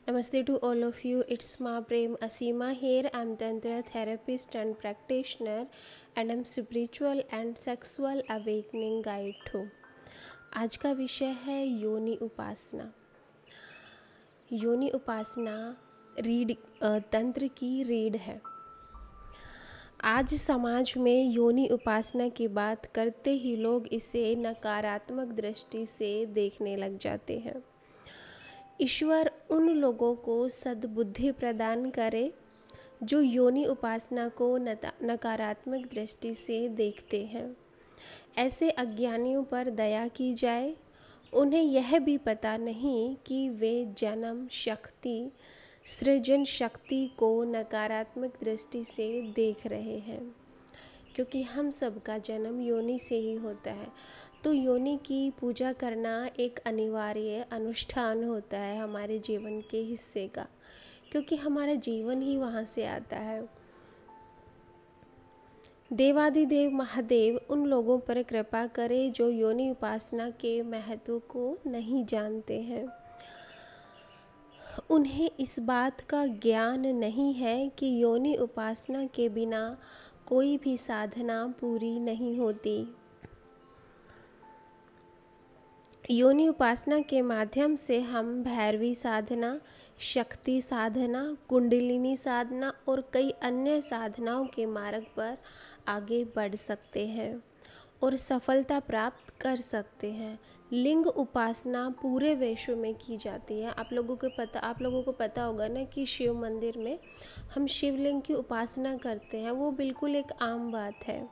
Namaste to all of you. It's Ma Prem Asima here. I'm Tantra therapist and practitioner, and I'm spiritual and sexual awakening guide too. आज का विषय है योनि उपासना। योनि उपासना तंत्र की रीढ़ है। आज समाज में योनि उपासना की बात करते ही लोग इसे नकारात्मक दृष्टि से देखने लग जाते हैं। ईश्वर उन लोगों को सद्बुद्धि प्रदान करे जो योनि उपासना को नकारात्मक दृष्टि से देखते हैं। ऐसे अज्ञानियों पर दया की जाए। उन्हें यह भी पता नहीं कि वे जन्म शक्ति, सृजन शक्ति को नकारात्मक दृष्टि से देख रहे हैं, क्योंकि हम सबका जन्म योनि से ही होता है। तो योनि की पूजा करना एक अनिवार्य अनुष्ठान होता है हमारे जीवन के हिस्से का, क्योंकि हमारा जीवन ही वहाँ से आता है। देवादिदेव महादेव उन लोगों पर कृपा करे जो योनि उपासना के महत्व को नहीं जानते हैं। उन्हें इस बात का ज्ञान नहीं है कि योनि उपासना के बिना कोई भी साधना पूरी नहीं होती। योनि उपासना के माध्यम से हम भैरवी साधना, शक्ति साधना, कुंडलिनी साधना और कई अन्य साधनाओं के मार्ग पर आगे बढ़ सकते हैं और सफलता प्राप्त कर सकते हैं। लिंग उपासना पूरे विश्व में की जाती है। आप लोगों को पता होगा ना कि शिव मंदिर में हम शिवलिंग की उपासना करते हैं। वो बिल्कुल एक आम बात है।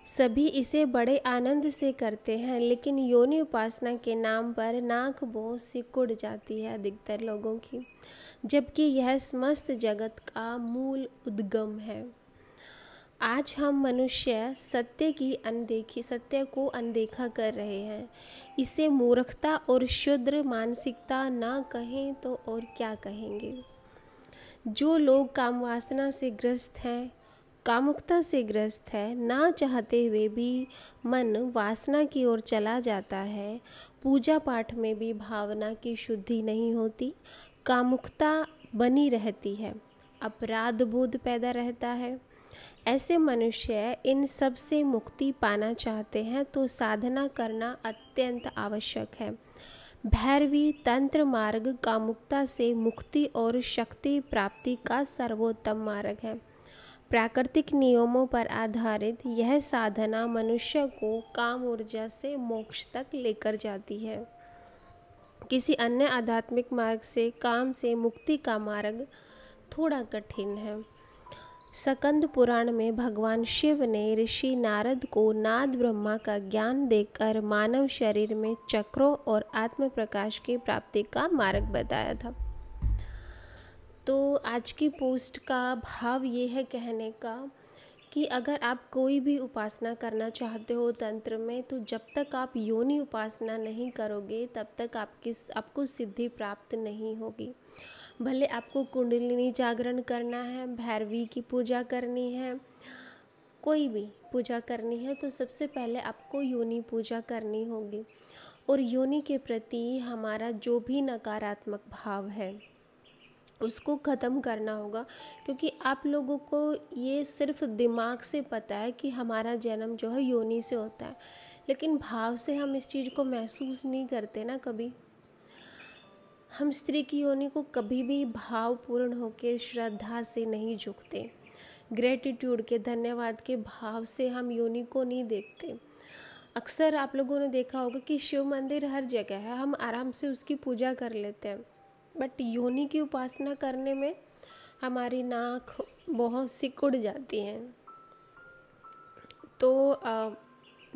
सभी इसे बड़े आनंद से करते हैं, लेकिन योनि उपासना के नाम पर नाक भौं सिकुड़ जाती है अधिकतर लोगों की, जबकि यह समस्त जगत का मूल उद्गम है। आज हम मनुष्य सत्य को अनदेखा कर रहे हैं। इसे मूर्खता और क्षुद्र मानसिकता ना कहें तो और क्या कहेंगे। जो लोग काम वासना से ग्रस्त हैं, कामुकता से ग्रस्त है, ना चाहते हुए भी मन वासना की ओर चला जाता है। पूजा पाठ में भी भावना की शुद्धि नहीं होती, कामुकता बनी रहती है, अपराध बोध पैदा रहता है। ऐसे मनुष्य इन सब से मुक्ति पाना चाहते हैं तो साधना करना अत्यंत आवश्यक है। भैरवी तंत्र मार्ग कामुकता से मुक्ति और शक्ति प्राप्ति का सर्वोत्तम मार्ग है। प्राकृतिक नियमों पर आधारित यह साधना मनुष्य को काम ऊर्जा से मोक्ष तक लेकर जाती है। किसी अन्य आध्यात्मिक मार्ग से काम से मुक्ति का मार्ग थोड़ा कठिन है। स्कंद पुराण में भगवान शिव ने ऋषि नारद को नाद ब्रह्मा का ज्ञान देकर मानव शरीर में चक्रों और आत्म प्रकाश की प्राप्ति का मार्ग बताया था। तो आज की पोस्ट का भाव ये है कहने का कि अगर आप कोई भी उपासना करना चाहते हो तंत्र में, तो जब तक आप योनि उपासना नहीं करोगे तब तक आपको सिद्धि प्राप्त नहीं होगी। भले आपको कुंडलिनी जागरण करना है, भैरवी की पूजा करनी है, कोई भी पूजा करनी है, तो सबसे पहले आपको योनि पूजा करनी होगी और योनि के प्रति हमारा जो भी नकारात्मक भाव है उसको ख़त्म करना होगा। क्योंकि आप लोगों को ये सिर्फ दिमाग से पता है कि हमारा जन्म जो है योनि से होता है, लेकिन भाव से हम इस चीज़ को महसूस नहीं करते ना। कभी हम स्त्री की योनि को कभी भी भावपूर्ण होकर श्रद्धा से नहीं झुकते। ग्रेटिट्यूड के, धन्यवाद के भाव से हम योनि को नहीं देखते। अक्सर आप लोगों ने देखा होगा कि शिव मंदिर हर जगह है, हम आराम से उसकी पूजा कर लेते हैं, बट योनि की उपासना करने में हमारी नाक बहुत सिकुड़ जाती हैं। तो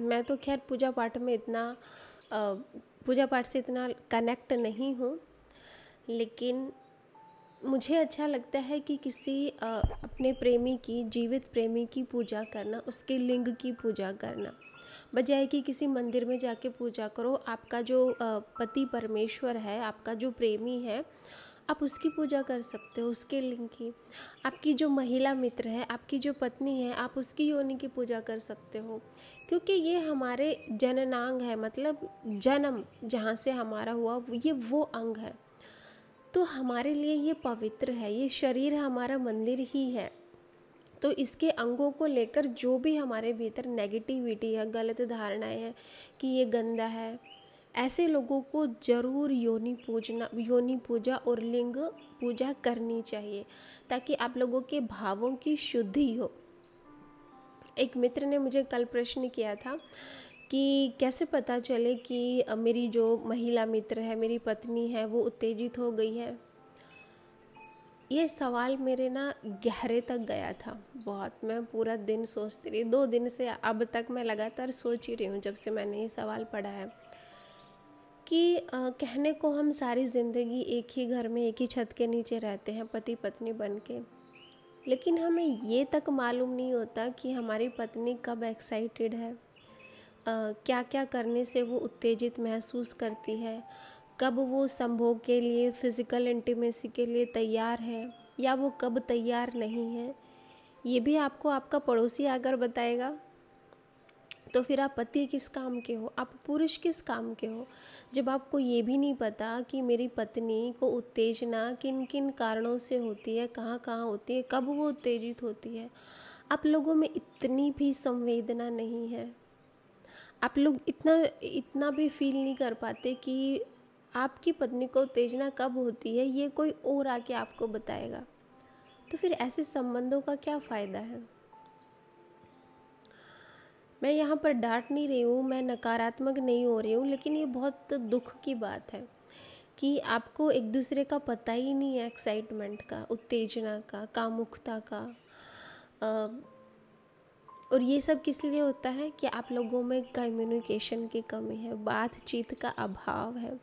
मैं तो खैर पूजा पाठ से इतना कनेक्ट नहीं हूँ, लेकिन मुझे अच्छा लगता है कि किसी अपने प्रेमी की, जीवित प्रेमी की पूजा करना, उसके लिंग की पूजा करना, बजाय कि किसी मंदिर में जाके पूजा करो। आपका जो पति परमेश्वर है, आपका जो प्रेमी है, आप उसकी पूजा कर सकते हो, उसके लिंग की। आपकी जो महिला मित्र है, आपकी जो पत्नी है, आप उसकी योनि की पूजा कर सकते हो, क्योंकि ये हमारे जननांग है, मतलब जन्म जहाँ से हमारा हुआ ये वो अंग है। तो हमारे लिए ये पवित्र है, ये शरीर हमारा मंदिर ही है। तो इसके अंगों को लेकर जो भी हमारे भीतर नेगेटिविटी है, गलत धारणाएं हैं कि ये गंदा है, ऐसे लोगों को ज़रूर योनि पूजा और लिंग पूजा करनी चाहिए, ताकि आप लोगों के भावों की शुद्धि हो। एक मित्र ने मुझे कल प्रश्न किया था कि कैसे पता चले कि मेरी जो महिला मित्र है, मेरी पत्नी है, वो उत्तेजित हो गई है। ये सवाल मेरे ना गहरे तक गया था बहुत। मैं पूरा दिन सोचती रही, 2 दिन से अब तक मैं लगातार सोच ही रही हूँ जब से मैंने ये सवाल पढ़ा है कि कहने को हम सारी ज़िंदगी एक ही घर में एक ही छत के नीचे रहते हैं, पति पत्नी बन के, लेकिन हमें ये तक मालूम नहीं होता कि हमारी पत्नी कब एक्साइटेड है, क्या क्या करने से वो उत्तेजित महसूस करती है, कब वो संभोग के लिए, फिज़िकल इंटीमेसी के लिए तैयार है या वो कब तैयार नहीं है। ये भी आपको आपका पड़ोसी आकर बताएगा। तो फिर आप पति किस काम के हो, आप पुरुष किस काम के हो, जब आपको ये भी नहीं पता कि मेरी पत्नी को उत्तेजना किन किन कारणों से होती है, कहाँ कहाँ होती है, कब वो उत्तेजित होती है। आप लोगों में इतनी भी संवेदना नहीं है, आप लोग इतना इतना भी फील नहीं कर पाते कि आपकी पत्नी को उत्तेजना कब होती है, ये कोई और आके आपको बताएगा। तो फिर ऐसे संबंधों का क्या फ़ायदा है। मैं यहाँ पर डांट नहीं रही हूँ, मैं नकारात्मक नहीं हो रही हूँ, लेकिन ये बहुत दुख की बात है कि आपको एक दूसरे का पता ही नहीं है, एक्साइटमेंट का, उत्तेजना का, कामुकता का। और ये सब किस लिए होता है कि आप लोगों में कम्युनिकेशन की कमी है, बातचीत का अभाव है।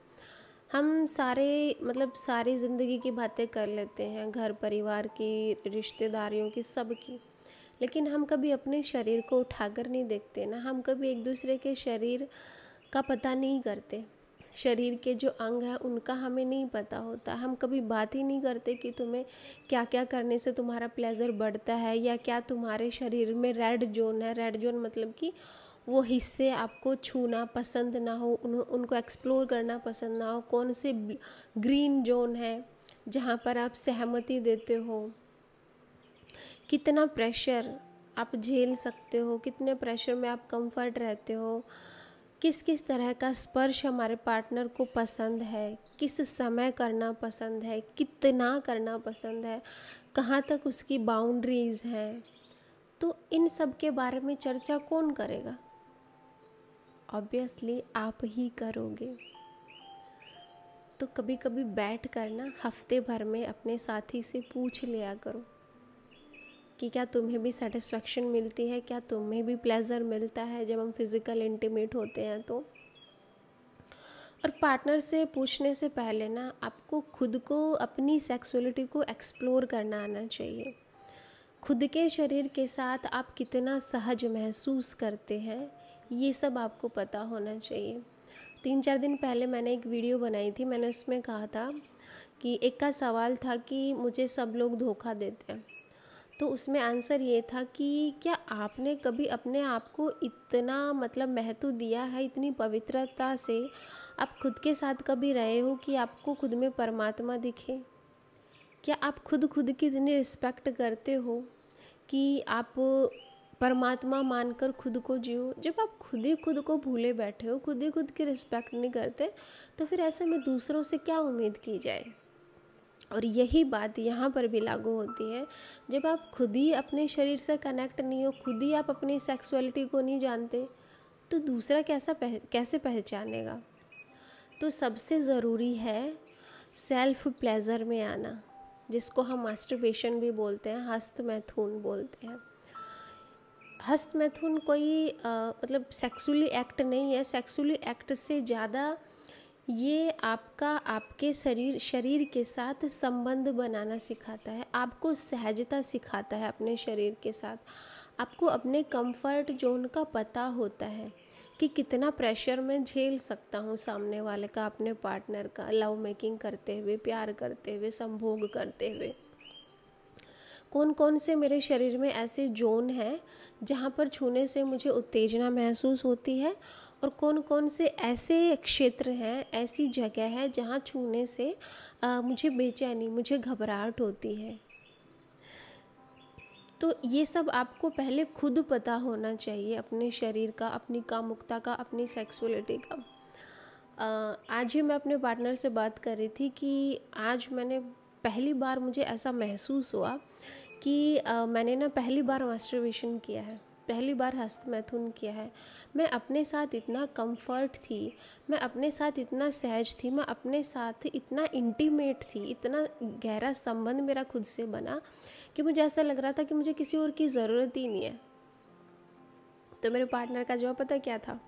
हम सारे मतलब सारी ज़िंदगी की बातें कर लेते हैं, घर परिवार की, रिश्तेदारियों की, सब की, लेकिन हम कभी अपने शरीर को उठाकर नहीं देखते ना। हम कभी एक दूसरे के शरीर का पता नहीं करते, शरीर के जो अंग हैं उनका हमें नहीं पता होता। हम कभी बात ही नहीं करते कि तुम्हें क्या क्या करने से तुम्हारा प्लेजर बढ़ता है, या क्या तुम्हारे शरीर में रेड जोन है। रेड जोन मतलब कि वो हिस्से आपको छूना पसंद ना हो, उनको एक्सप्लोर करना पसंद ना हो। कौन से ग्रीन जोन है जहाँ पर आप सहमति देते हो, कितना प्रेशर आप झेल सकते हो, कितने प्रेशर में आप कंफर्ट रहते हो, किस किस तरह का स्पर्श हमारे पार्टनर को पसंद है, किस समय करना पसंद है, कितना करना पसंद है, कहाँ तक उसकी बाउंड्रीज़ हैं। तो इन सब के बारे में चर्चा कौन करेगा? ऑब्वियसली आप ही करोगे। तो कभी कभी बैठ कर ना हफ्ते भर में अपने साथी से पूछ लिया करो कि क्या तुम्हें भी सेटिस्फेक्शन मिलती है, क्या तुम्हें भी प्लेजर मिलता है जब हम फिज़िकल इंटीमेट होते हैं तो। और पार्टनर से पूछने से पहले ना आपको खुद को, अपनी सेक्सुअलिटी को एक्सप्लोर करना आना चाहिए। खुद के शरीर के साथ आप कितना सहज महसूस करते हैं, ये सब आपको पता होना चाहिए। 3-4 दिन पहले मैंने एक वीडियो बनाई थी, मैंने उसमें कहा था कि एक का सवाल था कि मुझे सब लोग धोखा देते हैं। तो उसमें आंसर ये था कि क्या आपने कभी अपने आप को इतना मतलब महत्व दिया है, इतनी पवित्रता से आप खुद के साथ कभी रहे हो कि आपको खुद में परमात्मा दिखे? क्या आप खुद की इतनी रिस्पेक्ट करते हो कि आप परमात्मा मानकर खुद को जियो? जब आप खुद को भूले बैठे हो, खुद की रिस्पेक्ट नहीं करते, तो फिर ऐसे में दूसरों से क्या उम्मीद की जाए। और यही बात यहाँ पर भी लागू होती है। जब आप खुद ही अपने शरीर से कनेक्ट नहीं हो, खुद ही आप अपनी सेक्सुअलिटी को नहीं जानते, तो दूसरा कैसे पहचानेगा। तो सबसे ज़रूरी है सेल्फ प्लेजर में आना, जिसको हम मास्टरबेशन भी बोलते हैं, हस्त मैथुन बोलते हैं। हस्त मैथुन कोई मतलब सेक्सुअली एक्ट नहीं है। सेक्सुअली एक्ट से ज़्यादा ये आपका, आपके शरीर के साथ संबंध बनाना सिखाता है, आपको सहजता सिखाता है अपने शरीर के साथ। आपको अपने कंफर्ट जोन का पता होता है कि कितना प्रेशर मैं झेल सकता हूँ सामने वाले का, अपने पार्टनर का, लव मेकिंग करते हुए, प्यार करते हुए, संभोग करते हुए। कौन कौन से मेरे शरीर में ऐसे जोन हैं जहाँ पर छूने से मुझे उत्तेजना महसूस होती है, और कौन कौन से ऐसे क्षेत्र हैं, ऐसी जगह है जहाँ छूने से मुझे बेचैनी, मुझे घबराहट होती है। तो ये सब आपको पहले खुद पता होना चाहिए, अपने शरीर का, अपनी कामुकता का, अपनी सेक्सुअलिटी का। आज ही मैं अपने पार्टनर से बात कर रही थी कि आज मैंने पहली बार, मुझे ऐसा महसूस हुआ कि मैंने ना पहली बार मास्टरबेशन किया है, पहली बार हस्तमैथुन किया है। मैं अपने साथ इतना कंफर्ट थी, मैं अपने साथ इतना सहज थी, मैं अपने साथ इतना इंटीमेट थी, इतना गहरा संबंध मेरा खुद से बना कि मुझे ऐसा लग रहा था कि मुझे किसी और की ज़रूरत ही नहीं है। तो मेरे पार्टनर का जवाब पता क्या था?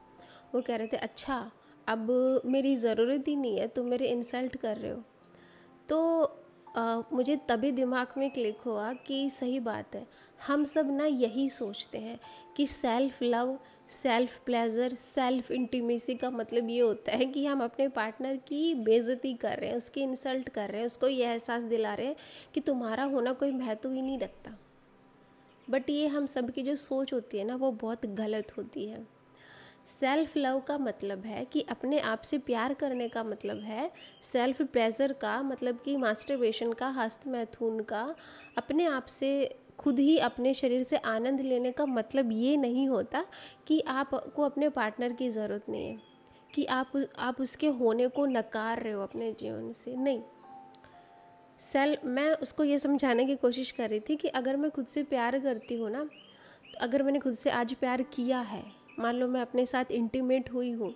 वो कह रहे थे, अच्छा अब मेरी ज़रूरत ही नहीं है, तुम मेरे इंसल्ट कर रहे हो। तो मुझे तभी दिमाग में क्लिक हुआ कि सही बात है, हम सब ना यही सोचते हैं कि self love, self pleasure, self intimacy का मतलब ये होता है कि हम अपने पार्टनर की बेइज्जती कर रहे हैं, उसकी इंसल्ट कर रहे हैं, उसको ये एहसास दिला रहे हैं कि तुम्हारा होना कोई महत्व ही नहीं रखता। बट ये हम सब की जो सोच होती है ना, वो बहुत गलत होती है। सेल्फ लव का मतलब है कि अपने आप से प्यार करने का मतलब है, सेल्फ प्लेजर का मतलब कि मास्टरबेशन का, हस्तमैथुन का, अपने आप से खुद ही अपने शरीर से आनंद लेने का मतलब ये नहीं होता कि आपको अपने पार्टनर की ज़रूरत नहीं है, कि आप उसके होने को नकार रहे हो अपने जीवन से। नहीं, मैं उसको ये समझाने की कोशिश कर रही थी कि अगर मैं खुद से प्यार करती हूँ ना, तो अगर मैंने खुद से आज प्यार किया है, मान लो मैं अपने साथ इंटीमेट हुई हूँ,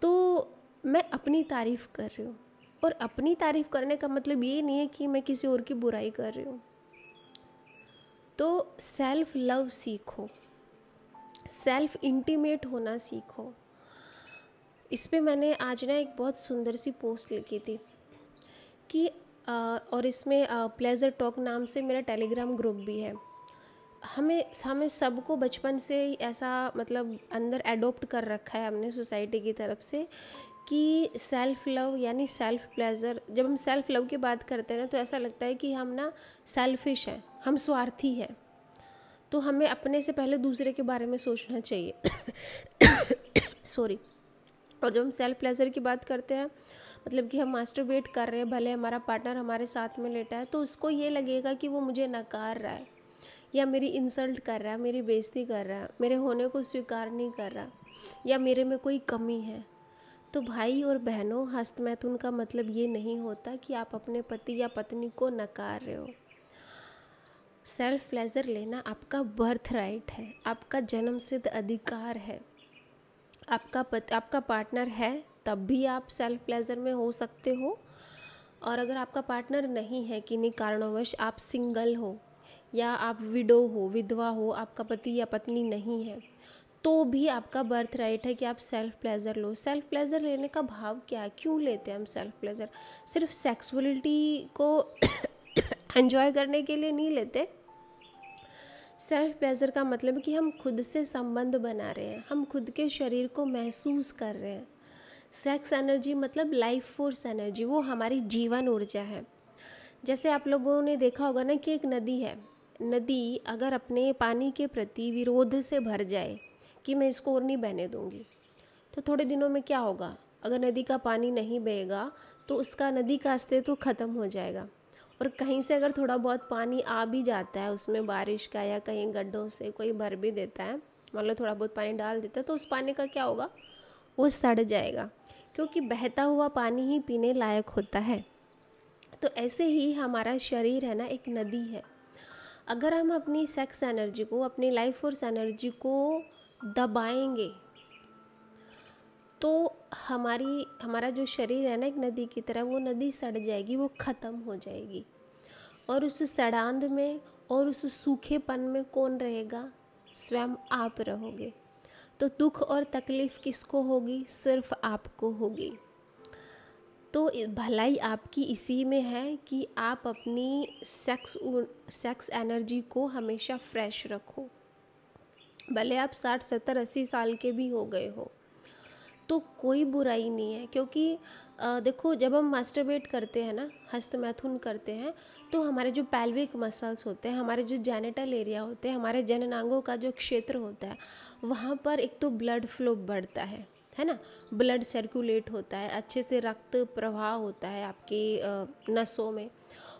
तो मैं अपनी तारीफ़ कर रही हूँ। और अपनी तारीफ़ करने का मतलब ये नहीं है कि मैं किसी और की बुराई कर रही हूँ। तो सेल्फ लव सीखो, सेल्फ इंटीमेट होना सीखो। इस पे मैंने आज ना एक बहुत सुंदर सी पोस्ट लिखी थी कि और इसमें प्लेजर टॉक नाम से मेरा टेलीग्राम ग्रुप भी है। हमें सबको बचपन से ही ऐसा मतलब अंदर एडोप्ट कर रखा है हमने सोसाइटी की तरफ से कि सेल्फ लव यानी सेल्फ प्लेजर। जब हम सेल्फ लव की बात करते हैं ना, तो ऐसा लगता है कि हम ना सेल्फिश हैं, हम स्वार्थी हैं, तो हमें अपने से पहले दूसरे के बारे में सोचना चाहिए। सॉरी। और जब हम सेल्फ प्लेजर की बात करते हैं, मतलब कि हम मास्टरबेट कर रहे हैं, भले हमारा पार्टनर हमारे साथ में लेटा है, तो उसको ये लगेगा कि वो मुझे नकार रहा है या मेरी इंसल्ट कर रहा है, मेरी बेइज्जती कर रहा है, मेरे होने को स्वीकार नहीं कर रहा, या मेरे में कोई कमी है। तो भाई और बहनों, हस्तमैथुन का मतलब ये नहीं होता कि आप अपने पति या पत्नी को नकार रहे हो। सेल्फ प्लेजर लेना आपका बर्थ राइट है, आपका जन्मसिद्ध अधिकार है। आपका पार्टनर है तब भी आप सेल्फ प्लेजर में हो सकते हो, और अगर आपका पार्टनर नहीं है, किन्हीं कारणवश आप सिंगल हो या आप विडो हो, विधवा हो, आपका पति या पत्नी नहीं है, तो भी आपका बर्थ राइट है कि आप सेल्फ प्लेजर लो। सेल्फ प्लेजर लेने का भाव क्या है? क्यों लेते हैं हम सेल्फ प्लेजर? सिर्फ सेक्सुअलिटी को एंजॉय करने के लिए नहीं लेते। सेल्फ प्लेजर का मतलब कि हम खुद से संबंध बना रहे हैं, हम खुद के शरीर को महसूस कर रहे हैं। सेक्स एनर्जी मतलब लाइफ फोर्स एनर्जी, वो हमारी जीवन ऊर्जा है। जैसे आप लोगों ने देखा होगा ना कि एक नदी है, नदी अगर अपने पानी के प्रति विरोध से भर जाए कि मैं इसको और नहीं बहने दूंगी, तो थोड़े दिनों में क्या होगा? अगर नदी का पानी नहीं बहेगा तो उसका, नदी का अस्तित्व खत्म हो जाएगा। और कहीं से अगर थोड़ा बहुत पानी आ भी जाता है उसमें, बारिश का या कहीं गड्ढों से कोई भर भी देता है, मान लो थोड़ा बहुत पानी डाल देता है, तो उस पानी का क्या होगा? वो सड़ जाएगा, क्योंकि बहता हुआ पानी ही पीने लायक होता है। तो ऐसे ही हमारा शरीर है ना, एक नदी है। अगर हम अपनी सेक्स एनर्जी को, अपनी लाइफ फोर्स एनर्जी को दबाएंगे, तो हमारा जो शरीर है ना, एक नदी की तरह, वो नदी सड़ जाएगी, वो ख़त्म हो जाएगी। और उस सड़ांध में और उस सूखेपन में कौन रहेगा? स्वयं आप रहोगे। तो दुख और तकलीफ़ किसको होगी? सिर्फ आपको होगी। तो भलाई आपकी इसी में है कि आप अपनी सेक्स एनर्जी को हमेशा फ्रेश रखो। भले आप 60, 70, 80 साल के भी हो गए हो, तो कोई बुराई नहीं है, क्योंकि देखो जब हम मास्टरबेट करते हैं ना, हस्तमैथुन करते हैं, तो हमारे जो पैल्विक मसल्स होते हैं, हमारे जो जेनिटल एरिया होते हैं, हमारे जननांगों का जो क्षेत्र होता है, वहाँ पर एक तो ब्लड फ्लो बढ़ता है ना, ब्लड सर्कुलेट होता है, अच्छे से रक्त प्रवाह होता है आपकी नसों में।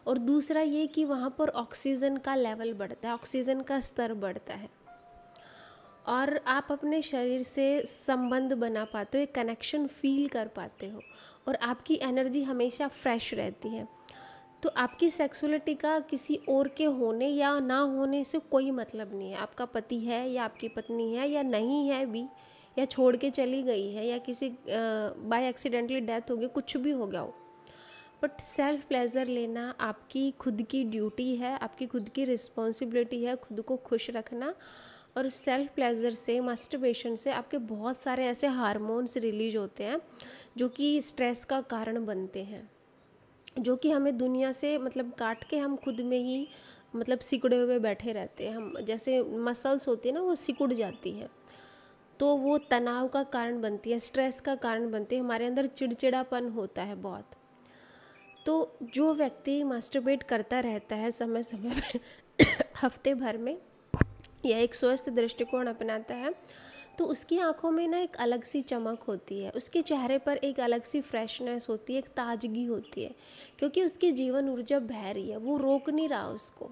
और दूसरा ये कि वहाँ पर ऑक्सीजन का लेवल बढ़ता है, ऑक्सीजन का स्तर बढ़ता है, और आप अपने शरीर से संबंध बना पाते हो, एक कनेक्शन फील कर पाते हो, और आपकी एनर्जी हमेशा फ्रेश रहती है। तो आपकी सेक्सुअलिटी का किसी और के होने या ना होने से कोई मतलब नहीं है। आपका पति है या आपकी पत्नी है या नहीं है भी, या छोड़ के चली गई है, या किसी बाय एक्सीडेंटली डेथ हो गई, कुछ भी हो गया हो, बट सेल्फ प्लेजर लेना आपकी खुद की ड्यूटी है, आपकी खुद की रिस्पॉन्सिबिलिटी है, खुद को खुश रखना। और सेल्फ प्लेजर से, मास्टरबेशन से आपके बहुत सारे ऐसे हार्मोन्स रिलीज होते हैं जो कि स्ट्रेस का कारण बनते हैं, जो कि हमें दुनिया से मतलब काट के हम खुद में ही मतलब सिकुड़े हुए बैठे रहते हैं। हम जैसे मसल्स होती है ना, वो सिकुड़ जाती हैं, तो वो तनाव का कारण बनती है, स्ट्रेस का कारण बनती है, हमारे अंदर चिड़चिड़ापन होता है बहुत। तो जो व्यक्ति मास्टरबेट करता रहता है समय समय में हफ्ते भर में, या एक स्वस्थ दृष्टिकोण अपनाता है, तो उसकी आंखों में ना एक अलग सी चमक होती है, उसके चेहरे पर एक अलग सी फ्रेशनेस होती है, एक ताजगी होती है, क्योंकि उसकी जीवन ऊर्जा बह रही है, वो रोक नहीं रहा उसको।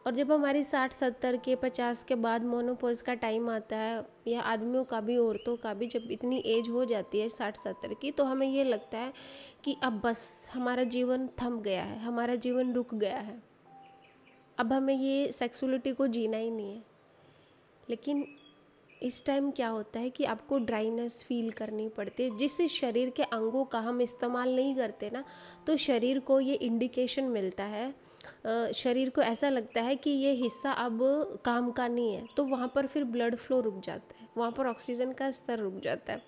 और जब हमारी 60-70 के 50 के बाद मोनोपॉज का टाइम आता है, या आदमियों का भी औरतों का भी, जब इतनी एज हो जाती है 60-70 की, तो हमें ये लगता है कि अब बस हमारा जीवन थम गया है, हमारा जीवन रुक गया है, अब हमें ये सेक्सुअलिटी को जीना ही नहीं है। लेकिन इस टाइम क्या होता है कि आपको ड्राइनेस फील करनी पड़ती है। जिस शरीर के अंगों का हम इस्तेमाल नहीं करते ना, तो शरीर को ये इंडिकेशन मिलता है, शरीर को ऐसा लगता है कि ये हिस्सा अब काम का नहीं है, तो वहाँ पर फिर ब्लड फ्लो रुक जाता है, वहाँ पर ऑक्सीजन का स्तर रुक जाता है,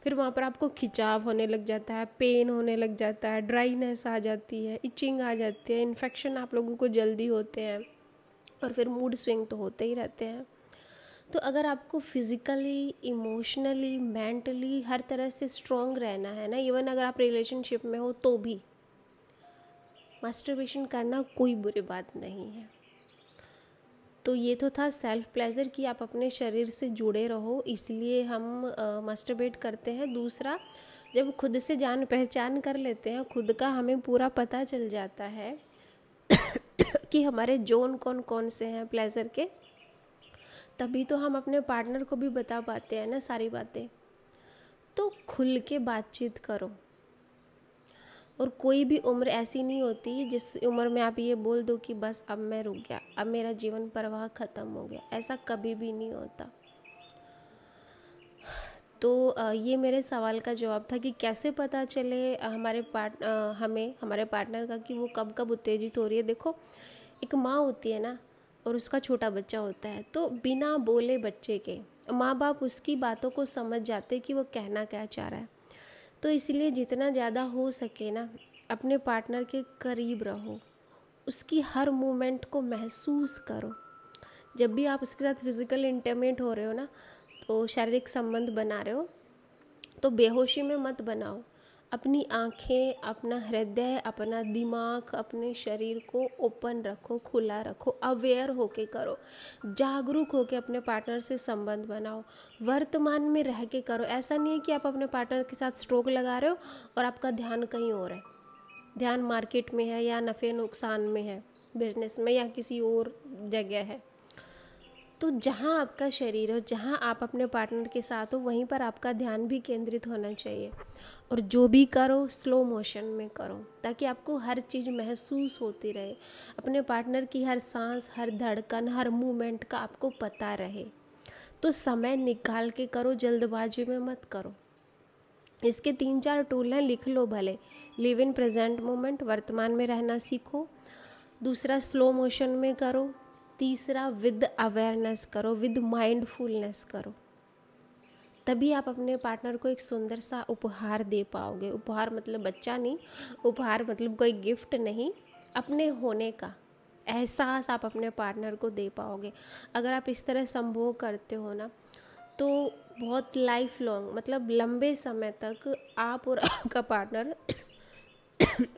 फिर वहाँ पर आपको खिंचाव होने लग जाता है, पेन होने लग जाता है, ड्राइनेस आ जाती है, इचिंग आ जाती है, इन्फेक्शन आप लोगों को जल्दी होते हैं, और फिर मूड स्विंग तो होते ही रहते हैं। तो अगर आपको फिज़िकली, इमोशनली, मेंटली हर तरह से स्ट्रॉन्ग रहना है ना, इवन अगर आप रिलेशनशिप में हो तो भी मास्टरबेशन करना कोई बुरी बात नहीं है। तो ये तो था सेल्फ प्लेजर कि आप अपने शरीर से जुड़े रहो, इसलिए हम मास्टरबेट करते हैं। दूसरा, जब खुद से जान पहचान कर लेते हैं, खुद का हमें पूरा पता चल जाता है कि हमारे जोन कौन कौन से हैं प्लेजर के, तभी तो हम अपने पार्टनर को भी बता पाते हैं ना सारी बातें। तो खुल के बातचीत करो, और कोई भी उम्र ऐसी नहीं होती जिस उम्र में आप ये बोल दो कि बस अब मैं रुक गया, अब मेरा जीवन प्रवाह ख़त्म हो गया, ऐसा कभी भी नहीं होता। तो ये मेरे सवाल का जवाब था कि कैसे पता चले हमें हमारे पार्टनर का कि वो कब कब उत्तेजित हो रही है। देखो, एक माँ होती है ना, और उसका छोटा बच्चा होता है, तो बिना बोले बच्चे के माँ बाप उसकी बातों को समझ जाते कि वो कहना क्या चाह रहा है। तो इसलिए जितना ज़्यादा हो सके ना, अपने पार्टनर के करीब रहो, उसकी हर मूवमेंट को महसूस करो। जब भी आप उसके साथ फिज़िकल इंटीमेट हो रहे हो ना, तो शारीरिक संबंध बना रहे हो, तो बेहोशी में मत बनाओ। अपनी आँखें, अपना हृदय, अपना दिमाग, अपने शरीर को ओपन रखो, खुला रखो, अवेयर होके करो, जागरूक होके अपने पार्टनर से संबंध बनाओ, वर्तमान में रह के करो। ऐसा नहीं है कि आप अपने पार्टनर के साथ स्ट्रोक लगा रहे हो और आपका ध्यान कहीं और है, ध्यान मार्केट में है, या नफ़े नुकसान में है, बिजनेस में, या किसी और जगह है। तो जहाँ आपका शरीर हो, जहाँ आप अपने पार्टनर के साथ हो, वहीं पर आपका ध्यान भी केंद्रित होना चाहिए। और जो भी करो स्लो मोशन में करो, ताकि आपको हर चीज़ महसूस होती रहे, अपने पार्टनर की हर सांस, हर धड़कन, हर मूवमेंट का आपको पता रहे। तो समय निकाल के करो, जल्दबाजी में मत करो। इसके 3-4 टूल हैं, लिख लो भले। लिव इन प्रेजेंट मोमेंट, वर्तमान में रहना सीखो। दूसरा, स्लो मोशन में करो। तीसरा, विद अवेयरनेस करो, विद माइंडफुलनेस करो। तभी आप अपने पार्टनर को एक सुंदर सा उपहार दे पाओगे। उपहार मतलब बच्चा नहीं, उपहार मतलब कोई गिफ्ट नहीं, अपने होने का एहसास आप अपने पार्टनर को दे पाओगे। अगर आप इस तरह संभोग करते हो ना, तो बहुत लाइफ लॉन्ग मतलब लंबे समय तक आप और आपका पार्टनर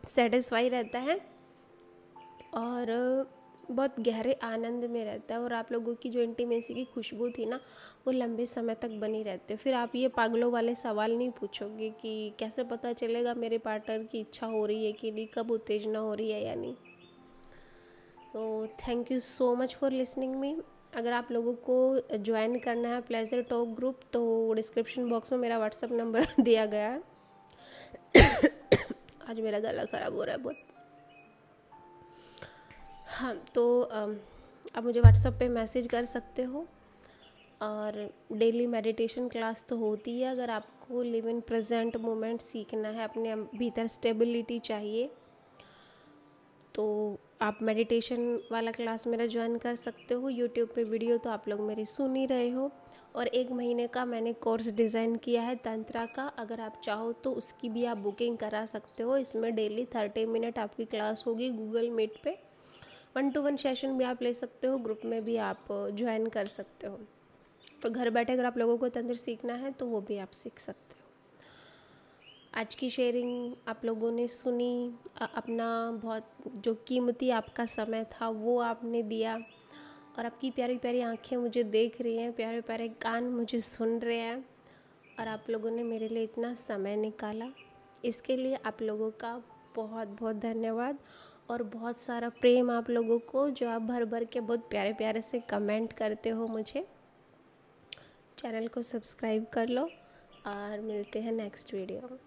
सेटिस्फाई रहता है और बहुत गहरे आनंद में रहता है, और आप लोगों की जो इंटीमेसी की खुशबू थी ना वो लंबे समय तक बनी रहती है। फिर आप ये पागलों वाले सवाल नहीं पूछोगे कि कैसे पता चलेगा मेरे पार्टनर की इच्छा हो रही है कि नहीं, कब उत्तेजना हो रही है या नहीं। तो thank you so much for listening me. अगर आप लोगों को ज्वाइन करना है प्लेजर टॉक ग्रुप तो डिस्क्रिप्शन बॉक्स में मेरा व्हाट्सअप नंबर दिया गया है। आज मेरा गला ख़राब हो रहा है बहुत। हाँ, तो आप मुझे व्हाट्सएप पे मैसेज कर सकते हो। और डेली मेडिटेशन क्लास तो होती है। अगर आपको लिव इन प्रेजेंट मोमेंट सीखना है, अपने भीतर स्टेबिलिटी चाहिए, तो आप मेडिटेशन वाला क्लास मेरा ज्वाइन कर सकते हो। यूट्यूब पे वीडियो तो आप लोग मेरी सुन ही रहे हो। और 1 महीने का मैंने कोर्स डिज़ाइन किया है तंत्रा का। अगर आप चाहो तो उसकी भी आप बुकिंग करा सकते हो। इसमें डेली 30 मिनट आपकी क्लास होगी गूगल मीट पे। 1-to-1 सेशन भी आप ले सकते हो, ग्रुप में भी आप ज्वाइन कर सकते हो। तो घर बैठे अगर आप लोगों को तंत्र सीखना है तो वो भी आप सीख सकते हो। आज की शेयरिंग आप लोगों ने सुनी, अपना बहुत जो कीमती आपका समय था वो आपने दिया, और आपकी प्यारी प्यारी आंखें मुझे देख रही हैं, प्यारे प्यारे कान मुझे सुन रहे हैं, और आप लोगों ने मेरे लिए इतना समय निकाला। इसके लिए आप लोगों का बहुत बहुत धन्यवाद, और बहुत सारा प्रेम आप लोगों को, जो आप भर भर के बहुत प्यारे प्यारे से कमेंट करते हो मुझे। चैनल को सब्सक्राइब कर लो और मिलते हैं नेक्स्ट वीडियो में।